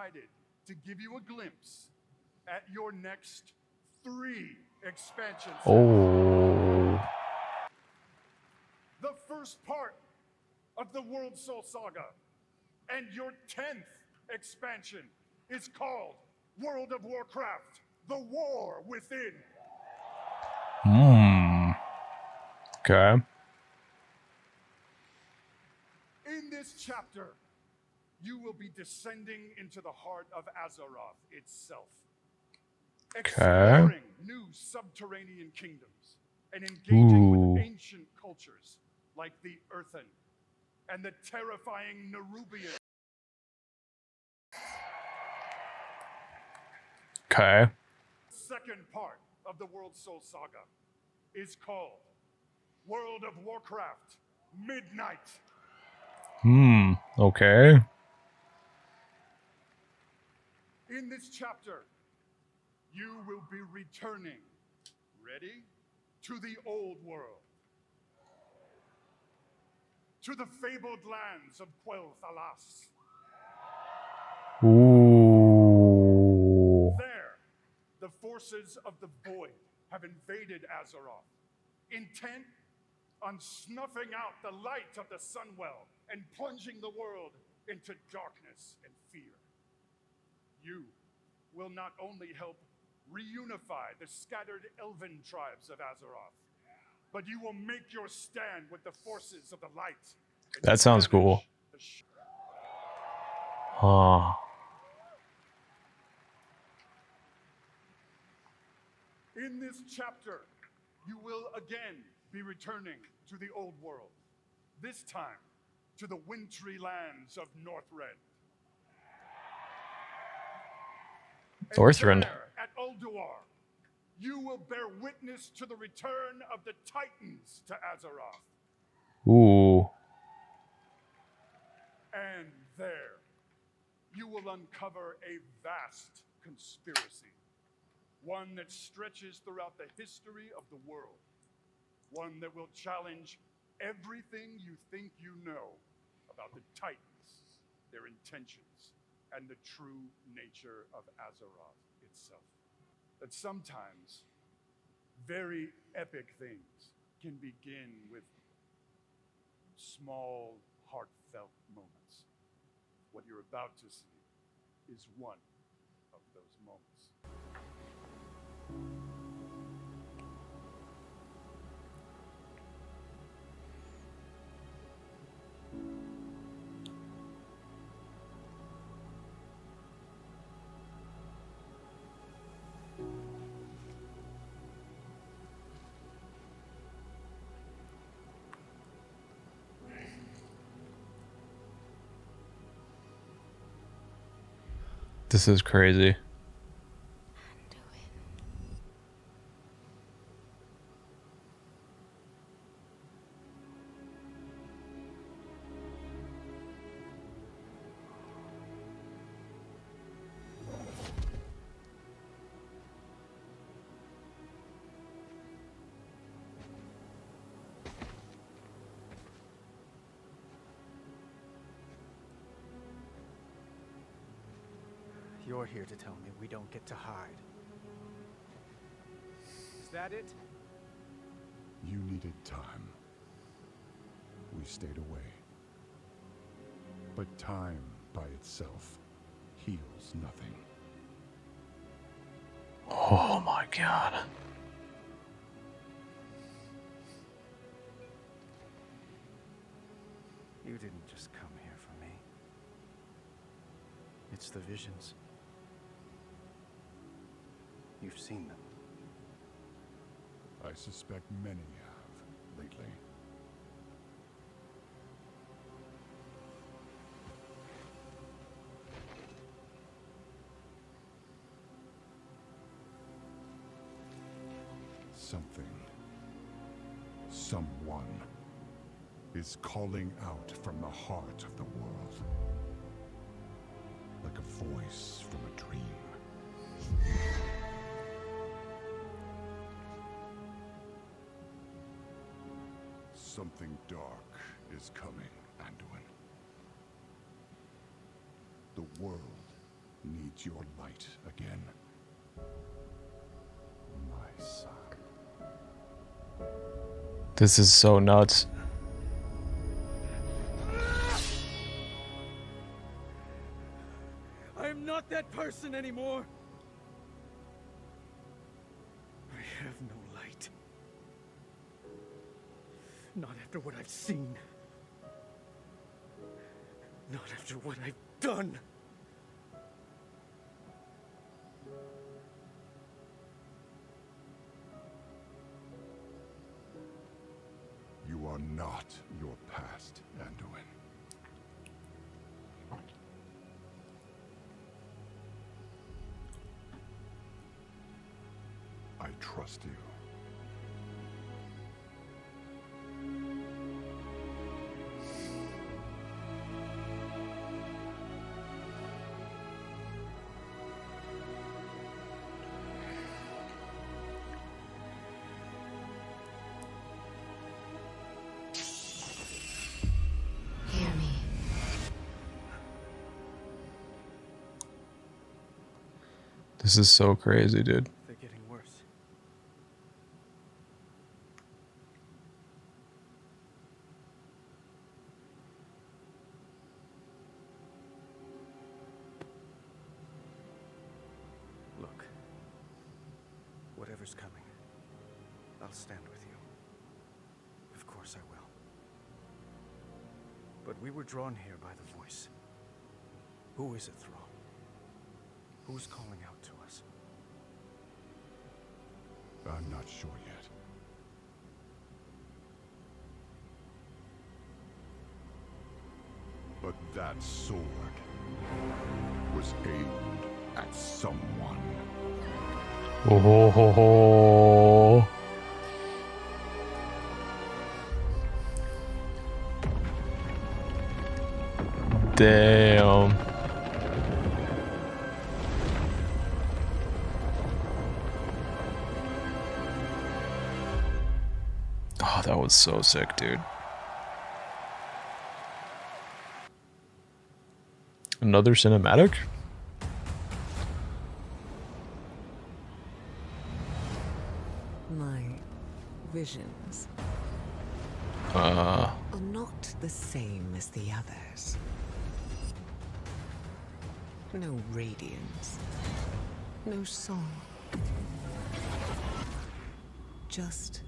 decided to give you a glimpse at your next 3 expansion sets. Oh. The first part of the World Soul Saga and your 10th expansion is called World of Warcraft, The War Within. Okay. In this chapter, you will be descending into the heart of Azeroth itself, exploring new subterranean kingdoms and engaging with ancient cultures like the Earthen and the terrifying Nerubians. Okay. Second part of the World Soul Saga is called World of Warcraft Midnight. Okay. In this chapter, you will be returning, ready, to the old world, to the fabled lands of Quel'Thalas. Ooh. There, the forces of the Void have invaded Azeroth, intent on snuffing out the light of the Sunwell and plunging the world into darkness and fear. You will not only help reunify the scattered elven tribes of Azeroth, but you will make your stand with the forces of the light. That sounds cool. In this chapter, you will again be returning to the old world, this time to the wintry lands of Northrend. Northrend. There, at Ulduar, you will bear witness to the return of the Titans to Azeroth. Ooh. And there, you will uncover a vast conspiracy, one that stretches throughout the history of the world, one that will challenge everything you think you know about the Titans, their intentions, and the true nature of Azeroth itself. That sometimes very epic things can begin with small, heartfelt moments. What you're about to see is one of those moments. This is crazy. You're here to tell me we don't get to hide. Is that it? You needed time. We stayed away. But time by itself heals nothing. Oh my god. You didn't just come here for me. It's the visions. You've seen them. I suspect many have lately. Something, someone, is calling out from the heart of the world. Like a voice from a dream. Something dark is coming, Anduin. The world needs your light again. My son. This is so nuts. I am not that person anymore. I have no light. Not after what I've seen. Not after what I've done. You are not your past, Anduin. I trust you. Hear me. This is so crazy, dude. They're getting worse. Look. Whatever's coming, I'll stand with you. Of course I will. But we were drawn here by the voice. Who is it, Thrall? Who's calling out to us? I'm not sure yet. But that sword was aimed at someone. Oh ho ho ho. Damn. Oh, that was so sick, dude. Another cinematic? My visions Uh, are not the same as the others. No radiance. No song. Just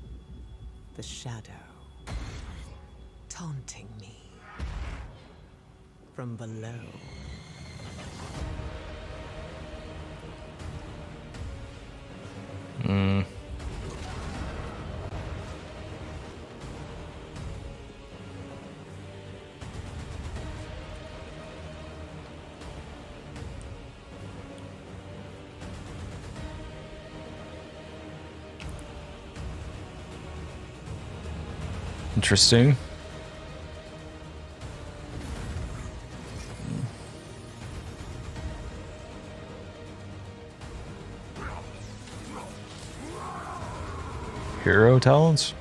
the shadow taunting me from below. Interesting. Hero talents?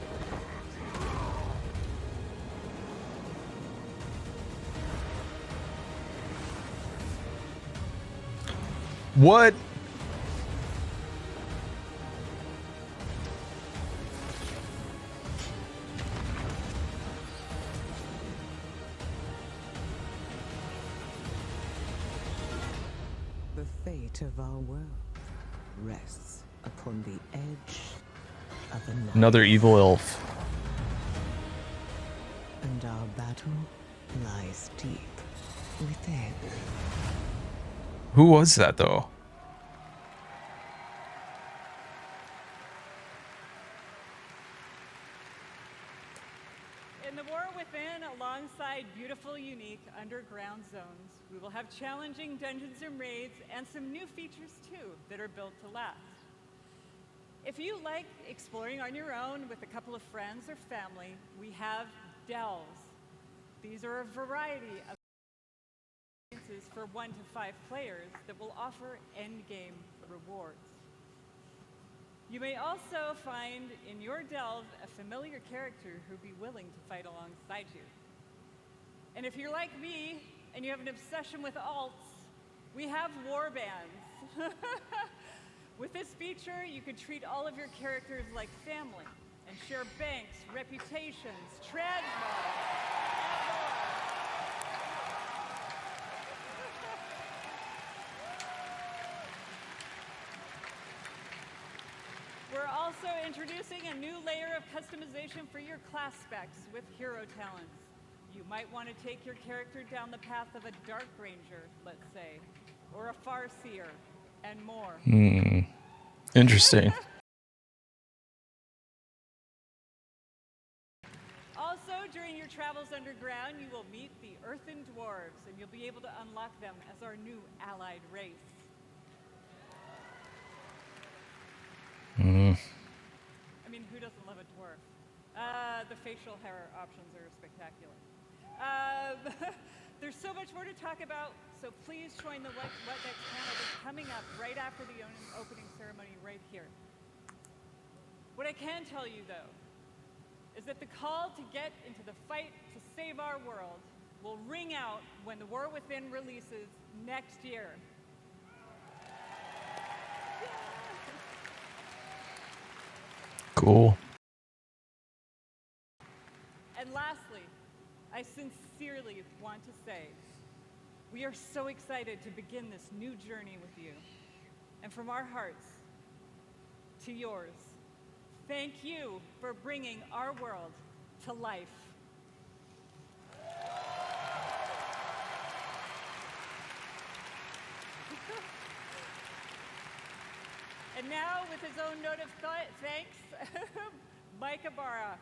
What? The fate of our world rests upon the edge of a knife. Another evil elf. And our battle lies deep within. Who was that though? In the War Within, alongside beautiful, unique underground zones, we will have challenging dungeons and raids and some new features too that are built to last. If you like exploring on your own with a couple of friends or family, we have delves. These are a variety of experiences for 1 to 5 players that will offer endgame rewards. You may also find in your delve a familiar character who'd be willing to fight alongside you. And if you're like me and you have an obsession with alts, We have war bands. With this feature, you can treat all of your characters like family and share banks, reputations, transmogs, and more. We're also introducing a new layer of customization for your class specs with hero talents. You might want to take your character down the path of a Dark Ranger, let's say, or a Farseer, and more. Interesting. Also, during your travels underground, you will meet the Earthen Dwarves, and you'll be able to unlock them as our new allied race. I mean, who doesn't love a dwarf? The facial hair options are spectacular. There's so much more to talk about, so please join the What Next panel that's coming up right after the opening ceremony right here. What I can tell you, though, is that the call to get into the fight to save our world will ring out when The War Within releases next year. Cool. And lastly, I sincerely want to say, we are so excited to begin this new journey with you. And from our hearts to yours, thank you for bringing our world to life. And now, with his own note of thanks, Mike Ibarra.